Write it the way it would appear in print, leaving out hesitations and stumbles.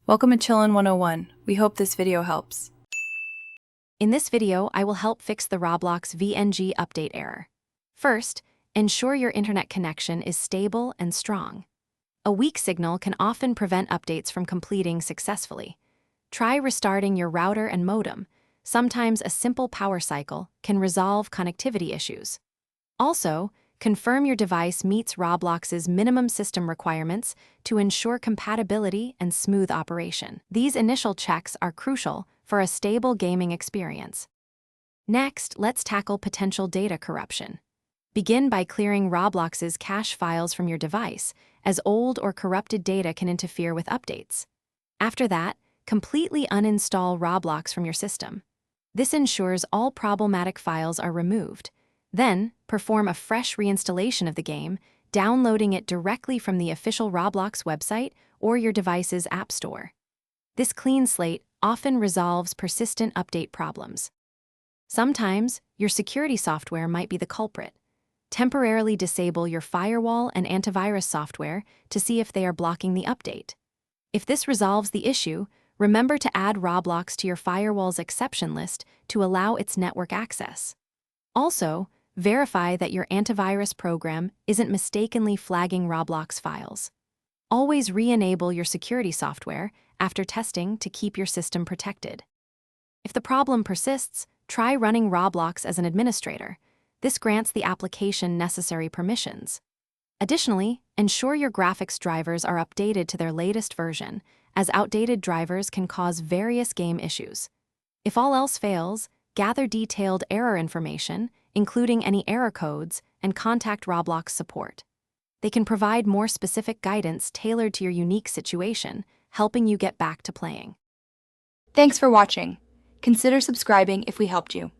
Welcome to Chillin' 101. We hope this video helps. In this video, I will help fix the Roblox VNG update error. First, ensure your internet connection is stable and strong. A weak signal can often prevent updates from completing successfully. Try restarting your router and modem. Sometimes a simple power cycle can resolve connectivity issues. Also, confirm your device meets Roblox's minimum system requirements to ensure compatibility and smooth operation. These initial checks are crucial for a stable gaming experience. Next, let's tackle potential data corruption. Begin by clearing Roblox's cache files from your device, as old or corrupted data can interfere with updates. After that, completely uninstall Roblox from your system. This ensures all problematic files are removed. Then, perform a fresh reinstallation of the game, downloading it directly from the official Roblox website or your device's app store. This clean slate often resolves persistent update problems. Sometimes, your security software might be the culprit. Temporarily disable your firewall and antivirus software to see if they are blocking the update. If this resolves the issue, remember to add Roblox to your firewall's exception list to allow its network access. Also, verify that your antivirus program isn't mistakenly flagging Roblox files. Always re-enable your security software after testing to keep your system protected. If the problem persists, try running Roblox as an administrator. This grants the application necessary permissions. Additionally, ensure your graphics drivers are updated to their latest version, as outdated drivers can cause various game issues. If all else fails, gather detailed error information, including any error codes, and contact Roblox support. They can provide more specific guidance tailored to your unique situation, helping you get back to playing. Thanks for watching. Consider subscribing if we helped you.